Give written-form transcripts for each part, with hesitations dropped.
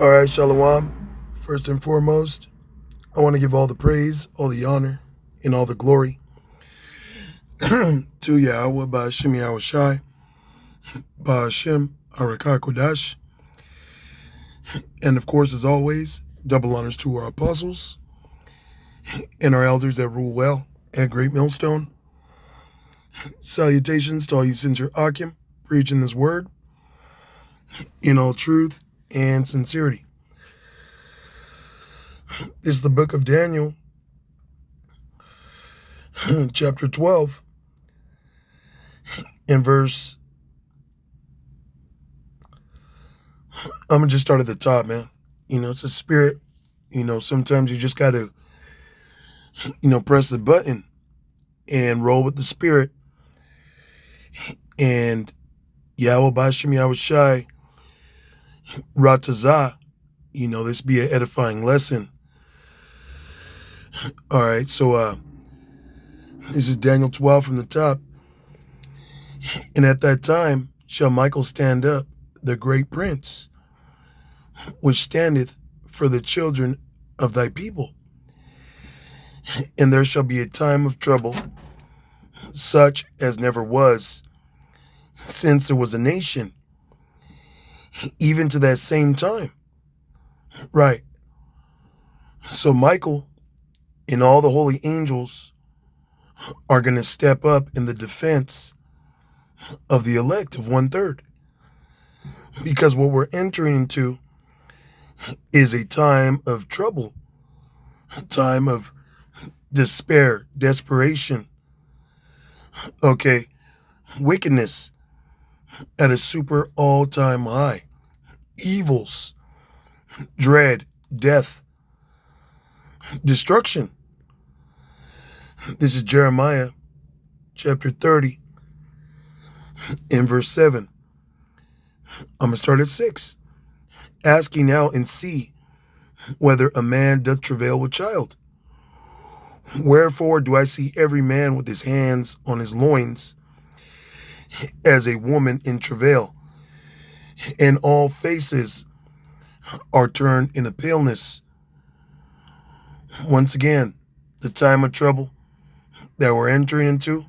All right, Shalom. First and foremost, I want to give all the praise, all the honor, and all the glory to Yahweh, Ba'ashem Yahweh Shai, Ba'ashem Arakah Kodash, and of course, as always, double honors to our apostles and our elders that rule well at Great Millstone. Salutations to all you Sinjar Akim, preaching this word in all truth and sincerity. This is the book of Daniel, chapter 12, and verse. I'm going to just start at the top, man. It's a spirit. Sometimes you just got to, press the button and roll with the spirit. And Yahweh Ba'ashem Yahweh Shai, Ratazah, this be an edifying lesson. All right, so this is Daniel 12 from the top. And at that time shall Michael stand up, the great prince, which standeth for the children of thy people. And there shall be a time of trouble, such as never was, since there was a nation, even to that same time. Right. So Michael and all the holy angels are going to step up in the defense of the elect of 1/3. Because what we're entering into is a time of trouble, a time of despair, desperation, wickedness at a super all-time high, evils, dread, death, destruction. This is Jeremiah chapter 30 and verse 7. I'm going to start at 6. Ask ye now and see whether a man doth travail with child. Wherefore do I see every man with his hands on his loins, as a woman in travail, and all faces are turned into paleness. Once again, the time of trouble that we're entering into,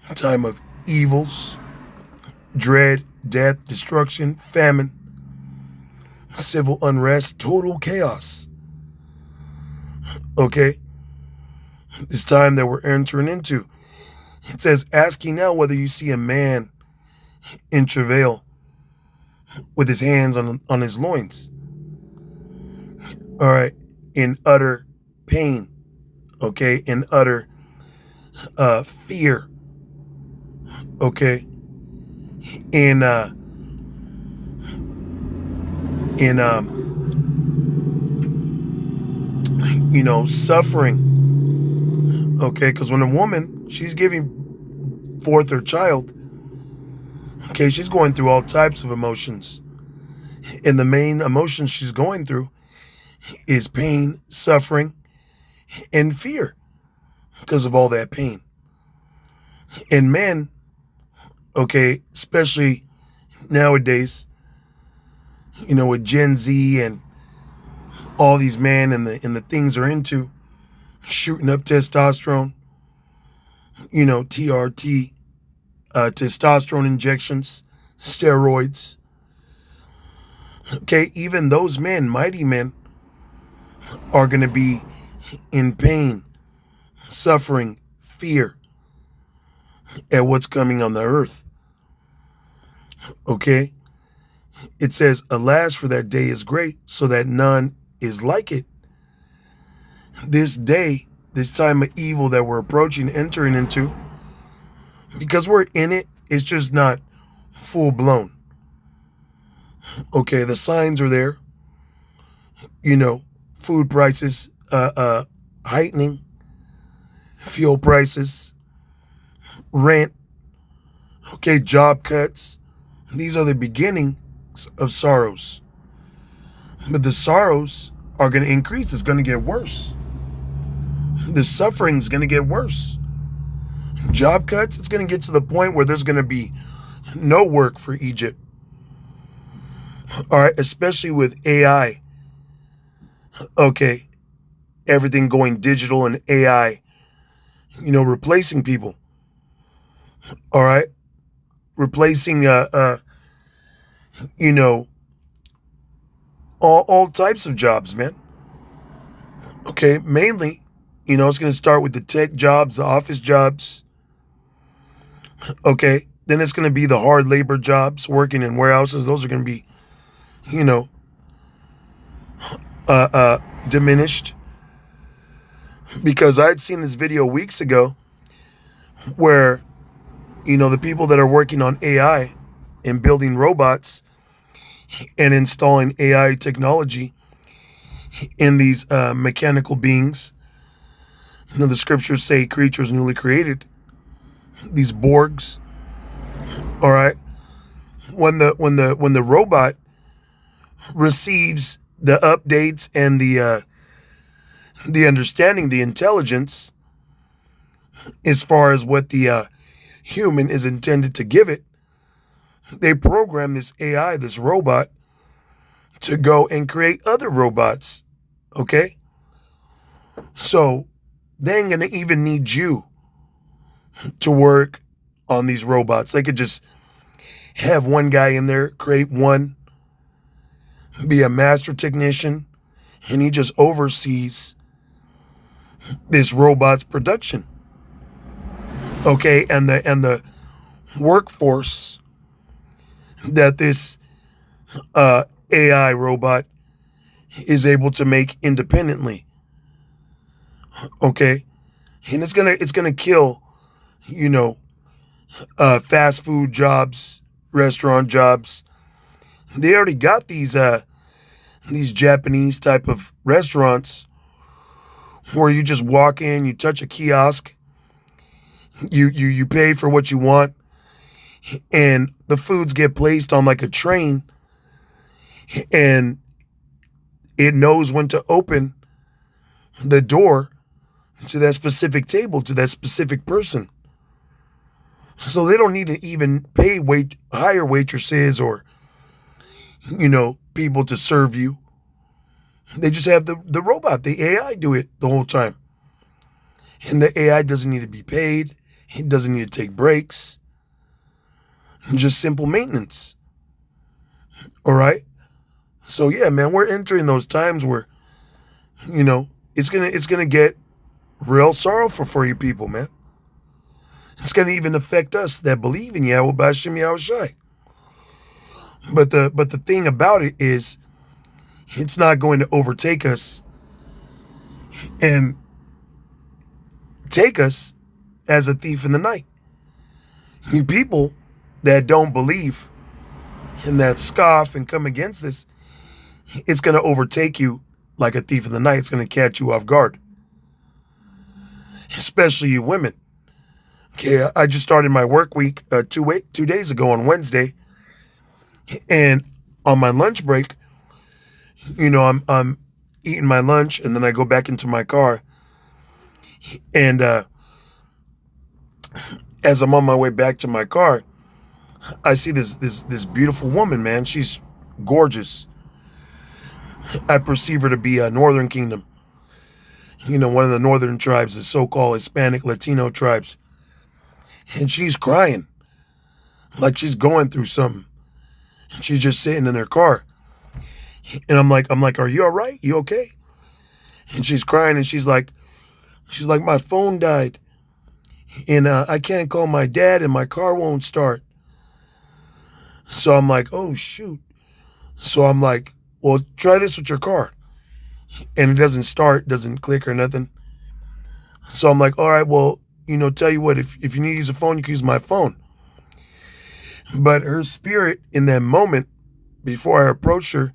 a time of evils, dread, death, destruction, famine, civil unrest, total chaos. This time that we're entering into. It says, ask ye now whether you see a man in travail with his hands on his loins. All right. In utter pain. In utter fear. Suffering. Because when a woman, she's giving forth her child, she's going through all types of emotions. And the main emotion she's going through is pain, suffering, and fear because of all that pain. And men, especially nowadays, with Gen Z and all these men and the things they're into, shooting up testosterone, TRT, testosterone injections, steroids. Even those men, mighty men, are going to be in pain, suffering, fear at what's coming on the earth. It says, alas, for that day is great, so that none is like it. This day, this time of evil that we're approaching, entering into, because we're in it, it's just not full blown. The signs are there. Food prices heightening, fuel prices, rent, job cuts. These are the beginnings of sorrows. But the sorrows are going to increase. It's going to get worse. The suffering is going to get worse. Job cuts, it's going to get to the point where there's going to be no work for Egypt. All right, especially with AI. Okay, everything going digital and AI, replacing people. All right, replacing you know, all types of jobs, man. Okay, mainly, it's going to start with the tech jobs, the office jobs. Okay, then it's going to be the hard labor jobs, working in warehouses. Those are going to be, you know, diminished, because I had seen this video weeks ago where, the people that are working on AI and building robots and installing AI technology in these mechanical beings. The scriptures say creatures newly created, these Borgs. All right. When the robot receives the updates and the understanding, the intelligence, as far as what the human is intended to give it, they program this AI, this robot, to go and create other robots. Okay. So they ain't gonna even need you to work on these robots. They could just have one guy in there, create one, be a master technician, and he just oversees this robot's production. Okay, and the workforce that this AI robot is able to make independently. Okay, and it's gonna kill, you know, fast food jobs, restaurant jobs. They already got these Japanese type of restaurants where you just walk in, you touch a kiosk, you pay for what you want, and the foods get placed on like a train, and it knows when to open the door to that specific table, to that specific person. So they don't need to even pay hire waitresses or, people to serve you. They just have the robot, the AI do it the whole time. And the AI doesn't need to be paid. It doesn't need to take breaks. Just simple maintenance. All right. So yeah, man, we're entering those times where, it's gonna get real sorrowful for you people, man. It's gonna even affect us that believe in Yahweh Bashim Yahushai. But the thing about it is, it's not going to overtake us and take us as a thief in the night. You people that don't believe and that scoff and come against this, it's going to overtake you like a thief in the night. It's going to catch you off guard, especially you women. Okay, I just started my work week 2 days ago on Wednesday, and on my lunch break, I'm eating my lunch, and then I go back into my car, and as I'm on my way back to my car, I see this beautiful woman, man. She's gorgeous. I perceive her to be a Northern Kingdom, one of the northern tribes, the so-called Hispanic Latino tribes, and she's crying like she's going through something. And she's just sitting in her car, and I'm like, are you all right? You okay? And she's crying, and she's like, my phone died, and I can't call my dad, and my car won't start. So I'm like, oh shoot. So I'm like, well, try this with your car. And it doesn't start, doesn't click or nothing. So I'm like, all right, well, tell you what, if you need to use a phone, you can use my phone. But her spirit in that moment, before I approached her,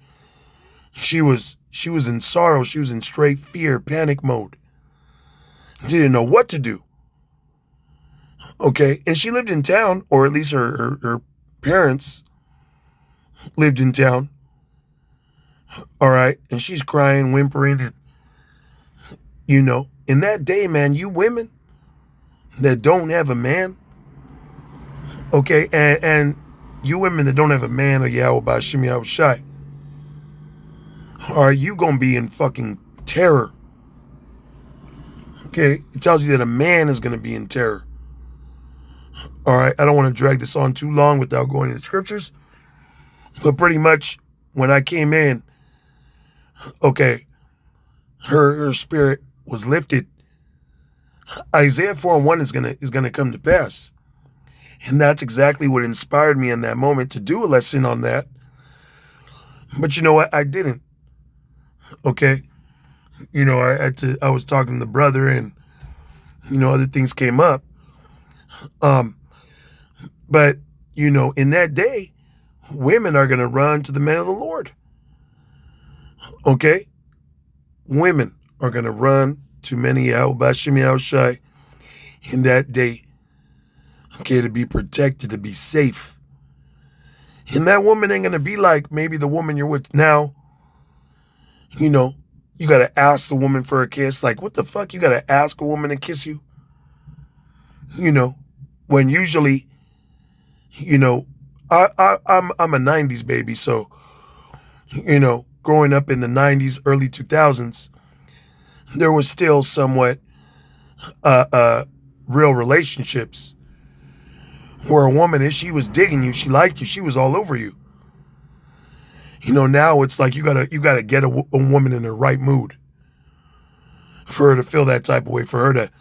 she was in sorrow. She was in straight fear, panic mode. Didn't know what to do. Okay. And she lived in town, or at least her parents lived in town. All right. And she's crying, whimpering. And, in that day, man, you women that don't have a man, okay, and you women that don't have a man, or Yahweh Bashim Yahushai, Are you going to be in fucking terror? Okay, it tells you that a man is going to be in terror. All right, I don't want to drag this on too long without going into scriptures, but pretty much when I came in, okay, her spirit was lifted. Isaiah 4:1 is gonna come to pass, and that's exactly what inspired me in that moment to do a lesson on that. But you know what? I didn't. Okay, I was talking to the brother, and other things came up. But in that day, women are gonna run to the men of the Lord. Okay, women are gonna run to many Bashim in that day. Okay, to be protected, to be safe. And that woman ain't gonna be like maybe the woman you're with now. You gotta ask the woman for a kiss. Like, what the fuck? You gotta ask a woman to kiss you? When usually, I'm a 90s baby, so growing up in the 90s, early 2000s, there was still somewhat real relationships where a woman, if she was digging you, she liked you, she was all over you. Now it's like you gotta get a woman in the right mood for her to feel that type of way, for her to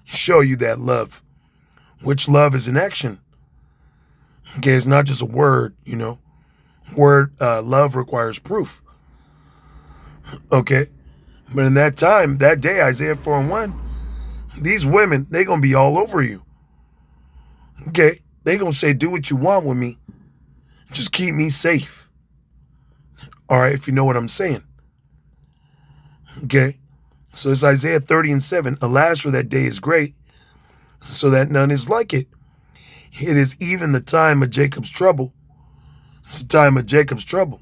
show you that love, which love is an action. Okay, it's not just a word. Love requires proof. Okay, but in that time, that day, Isaiah 4:1, these women, they gonna be all over you. Okay, they gonna say, do what you want with me, just keep me safe. All right, if you know what I'm saying. Okay, so it's Isaiah 30:7. Alas, for that day is great, so that none is like it. It is even the time of Jacob's trouble. It's the time of Jacob's trouble.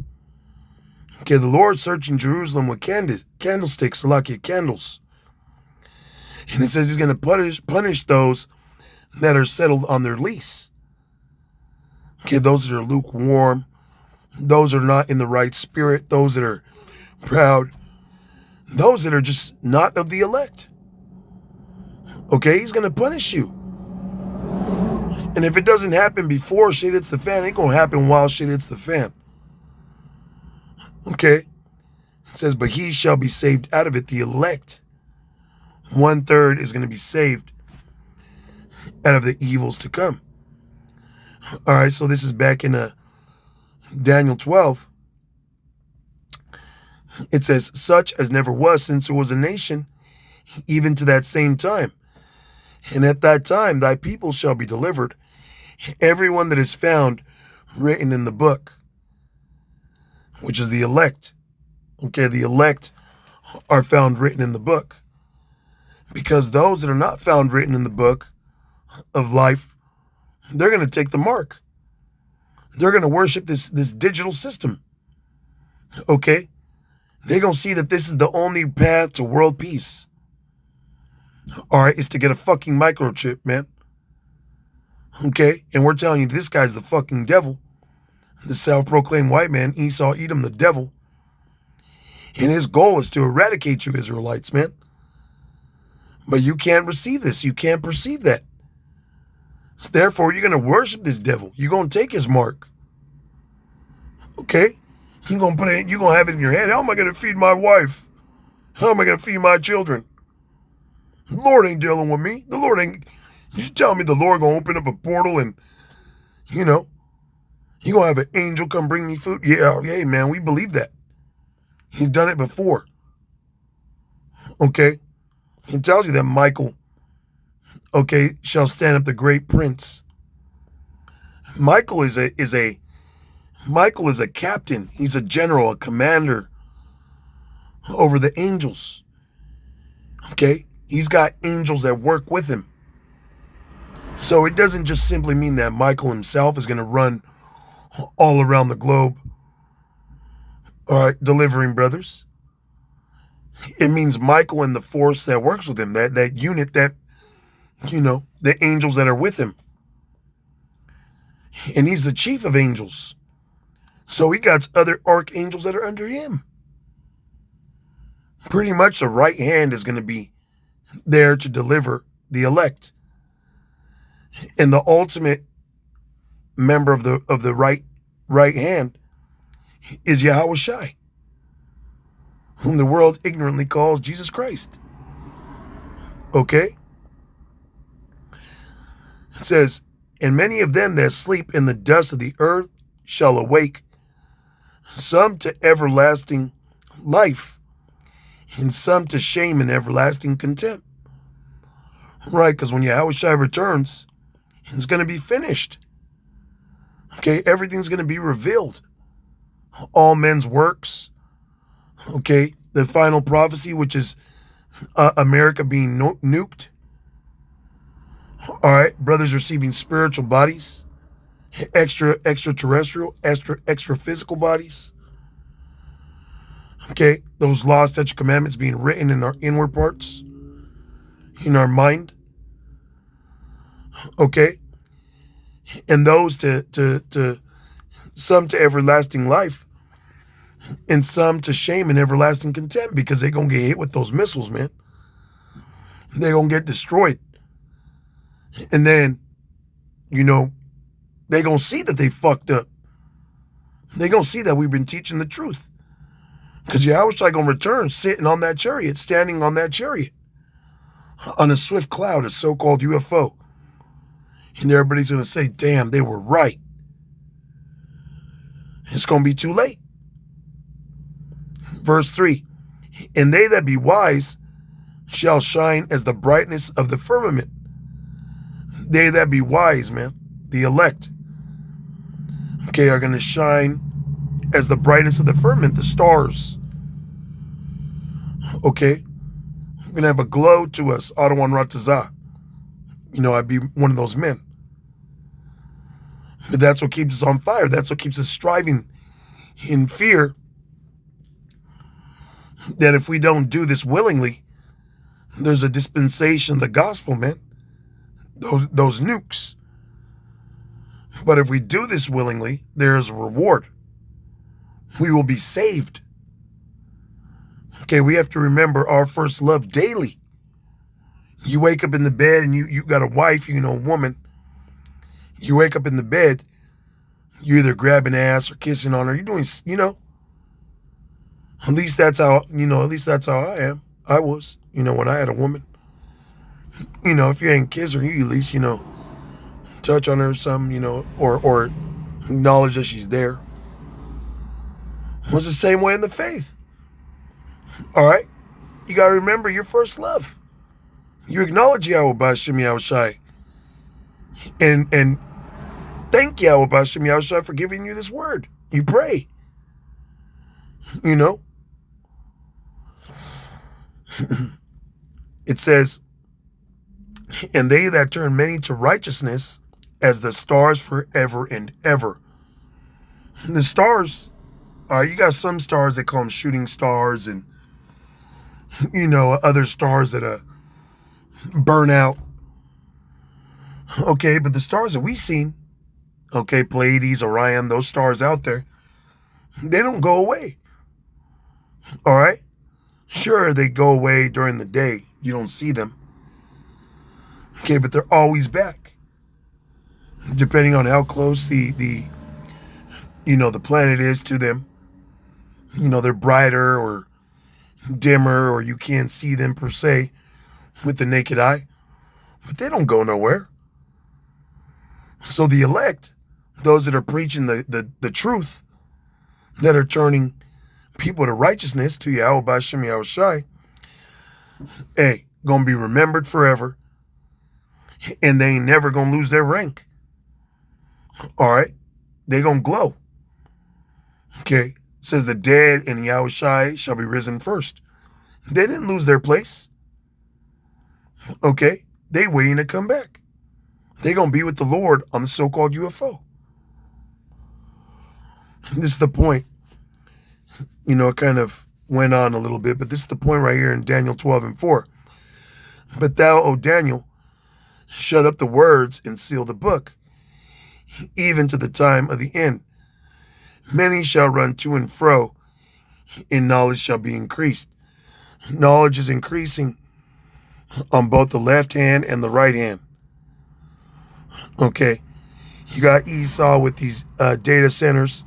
Okay, the Lord searching Jerusalem with candlesticks, lucky candles. And it says he's going to punish those that are settled on their lease. Okay, those that are lukewarm, those that are not in the right spirit, those that are proud, those that are just not of the elect. Okay, he's going to punish you. And if it doesn't happen before shit hits the fan, it ain't going to happen while shit hits the fan. Okay, it says, but he shall be saved out of it, the elect. 1/3 is going to be saved out of the evils to come. All right, so this is back in Daniel 12. It says, such as never was since there was a nation, even to that same time. And at that time, thy people shall be delivered, everyone that is found written in the book, which is the elect. Okay, the elect are found written in the book. Because those that are not found written in the book of life, they're going to take the mark. They're going to worship this digital system. Okay? They're going to see that this is the only path to world peace. All right, is to get a fucking microchip, man. Okay? And we're telling you, this guy's the fucking devil. The self-proclaimed white man, Esau, Edom, the devil. And his goal is to eradicate you, Israelites, man. But you can't receive this. You can't perceive that. So therefore, you're going to worship this devil. You're going to take his mark. Okay? You're going to have it in your head. How am I going to feed my wife? How am I going to feed my children? The Lord ain't dealing with me. The Lord ain't... You tell me the Lord going to open up a portal and, you're going to have an angel come bring me food? Yeah, hey, man, we believe that. He's done it before. Okay? He tells you that Michael, okay, shall stand up the great prince. Michael is a captain. He's a general, a commander over the angels. Okay? He's got angels that work with him. So it doesn't just simply mean that Michael himself is going to run all around the globe, all right, delivering brothers. It means Michael and the force that works with him, that unit, that, the angels that are with him. And he's the chief of angels. So he got other archangels that are under him. Pretty much the right hand is going to be there to deliver the elect. And the ultimate member of the right hand is Yahweh Shai, whom the world ignorantly calls Jesus Christ. Okay? It says, and many of them that sleep in the dust of the earth shall awake, some to everlasting life, and some to shame and everlasting contempt. Right, because when Yahweh Shai returns, it's going to be finished. Okay, everything's going to be revealed. All men's works. Okay, the final prophecy, which is America being nuked. All right, brothers receiving spiritual bodies, extraterrestrial, extra physical bodies. Okay, those laws, statutes, commandments being written in our inward parts, in our mind. Okay, and those to some to everlasting life, and some to shame and everlasting contempt, because they're gonna get hit with those missiles, man. They're gonna get destroyed. And then, they're going to see that they fucked up. They're going to see that we've been teaching the truth. Because Yahweh Shai going to return sitting on that chariot, standing on that chariot, on a swift cloud, a so-called UFO. And everybody's going to say, damn, they were right. It's going to be too late. Verse 3, and they that be wise shall shine as the brightness of the firmament. They that be wise, man, the elect, okay, are going to shine as the brightness of the firmament, the stars. Okay, we're going to have a glow to us, Adawan Ratazah. I'd be one of those men. But that's what keeps us on fire. That's what keeps us striving in fear that if we don't do this willingly, there's a dispensation of the gospel, man. Those nukes. But if we do this willingly, there is a reward. We will be saved. Okay, we have to remember our first love daily. You wake up in the bed and you got a wife, a woman. You wake up in the bed, you either grabbing ass or kissing on her. You're doing, at least that's how, at least that's how I am. I was, when I had a woman. If you ain't kiss her, you at least, touch on her or something, or acknowledge that she's there. It was the same way in the faith. All right? You got to remember your first love. You acknowledge Yahweh B'Hashem Yahweh Shai. And thank Yahweh B'Hashem Yahweh Shai for giving you this word. You pray. It says, and they that turn many to righteousness as the stars forever and ever. The stars, you got some stars that call them shooting stars, and other stars that burn out. Okay, but the stars that we seen, okay, Pleiades, Orion, those stars out there, they don't go away. All right? Sure, they go away during the day. You don't see them. Okay, but they're always back. Depending on how close the planet is to them. They're brighter or dimmer, or you can't see them per se with the naked eye. But they don't go nowhere. So the elect, those that are preaching the truth, that are turning people to righteousness, to Yahweh B'Hashem Yahweh Shai, hey, gonna be remembered forever. And they ain't never gonna lose their rank. All right? They gonna glow. Okay? It says the dead in Yahweh Shai shall be risen first. They didn't lose their place. Okay? They waiting to come back. They gonna be with the Lord on the so-called UFO. This is the point. It kind of went on a little bit, but this is the point right here in Daniel 12:4. But thou, O Daniel, shut up the words and seal the book, even to the time of the end. Many shall run to and fro, and knowledge shall be increased. Knowledge is increasing on both the left hand and the right hand. Okay. You got Esau with these data centers.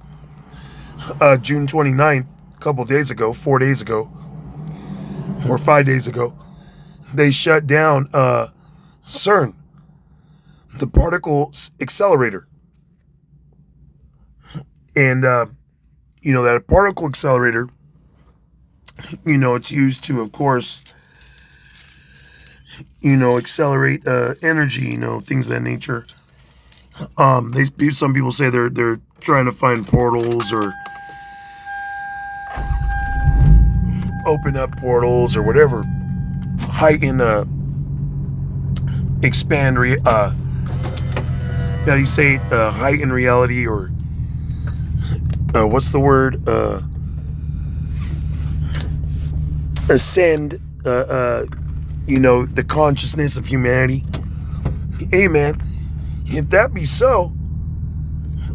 June 29th, a couple days ago, 4 days ago, or 5 days ago, they shut down CERN, the particle accelerator. And, that particle accelerator, it's used to, of course, accelerate energy, things of that nature. Some people say they're trying to find portals or open up portals or whatever, heighten, expand, how do you say it? Heighten reality, or what's the word? Ascend, the consciousness of humanity. Hey, man, if that be so,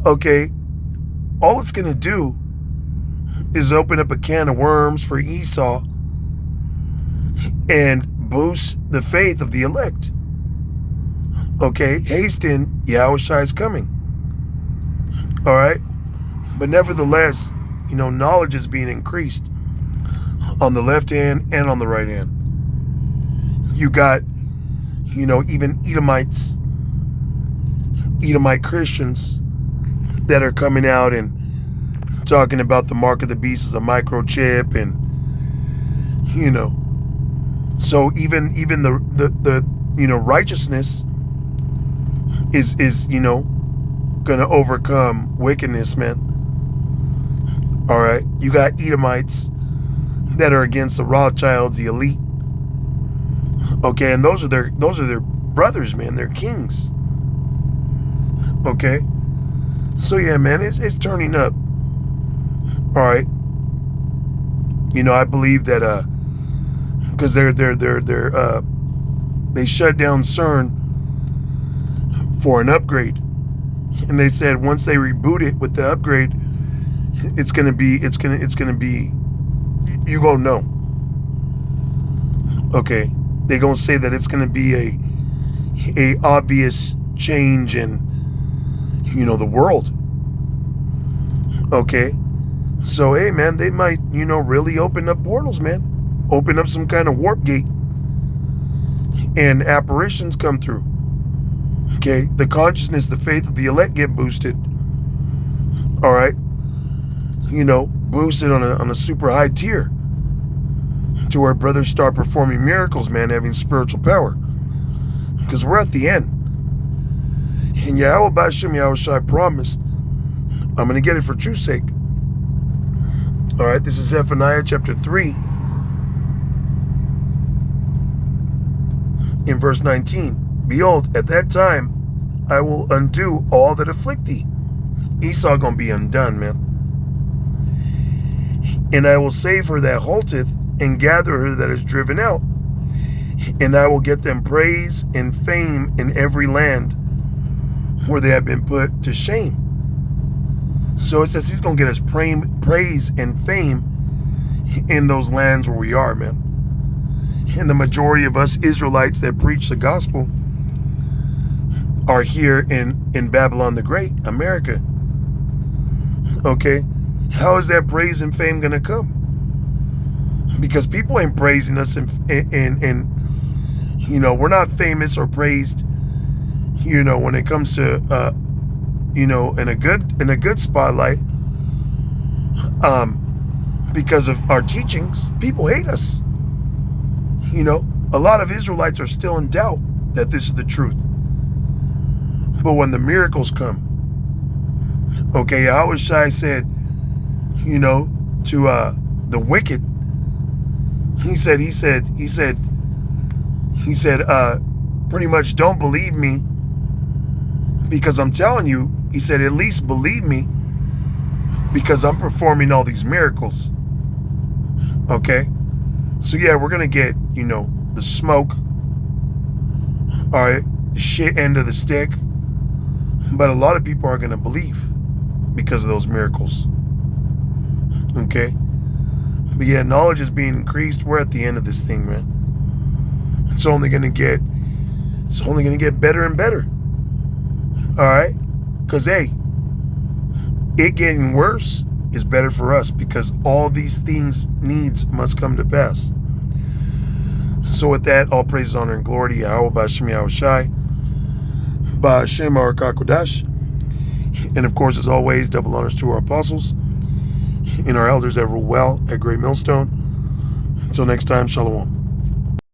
okay, all it's going to do is open up a can of worms for Esau and boost the faith of the elect. Okay, hasten, Yahushua coming. All right, but nevertheless, knowledge is being increased on the left hand and on the right hand. You got, even Edomite Christians that are coming out and talking about the mark of the beast as a microchip, and so even the righteousness is gonna overcome wickedness, man. All right, you got Edomites that are against the Rothschilds, the elite. Okay, and those are their brothers, man. They're kings. Okay, so yeah, man, it's turning up. All right, I believe that because they shut down CERN for an upgrade, and they said once they reboot it with the upgrade, it's gonna be you gonna know. Okay, they gonna say that it's gonna be a obvious change in the world. Okay. So, hey, man, they might, really open up portals, man. Open up some kind of warp gate. And apparitions come through. Okay? The consciousness, the faith of the elect get boosted. All right? Boosted on a super high tier. To where brothers start performing miracles, man, having spiritual power. Because we're at the end. And Yahweh Bashim Yahushua promised, I'm going to get it for truth's sake. All right, this is Zephaniah chapter 3, in verse 19. Behold, at that time, I will undo all that afflict thee. Esau gonna be undone, man. And I will save her that halteth, and gather her that is driven out. And I will get them praise and fame in every land where they have been put to shame. So it says he's going to get us praise and fame in those lands where we are, man. And the majority of us Israelites that preach the gospel are here in Babylon the Great, America. Okay? How is that praise and fame going to come? Because people ain't praising us and we're not famous or praised, when it comes to in a good spotlight, because of our teachings. People hate us. A lot of Israelites are still in doubt that this is the truth. But when the miracles come, okay, Yahushua said, to the wicked, he said, pretty much, don't believe me, because I'm telling you, he said, at least believe me, because I'm performing all these miracles. Okay? So yeah, we're going to get, the smoke. All right? The shit end of the stick. But a lot of people are going to believe because of those miracles. Okay? But yeah, knowledge is being increased. We're at the end of this thing, man. It's only gonna get better and better. Alright? Because hey, it getting worse is better for us, because all these things needs must come to pass. So with that, all praise, honor, and glory to Yahweh B'Hashem Yahushai, B'Hashem Arakah Kodash. And of course, as always, double honors to our apostles and our elders that rule well at Great Millstone. Until next time, Shalom.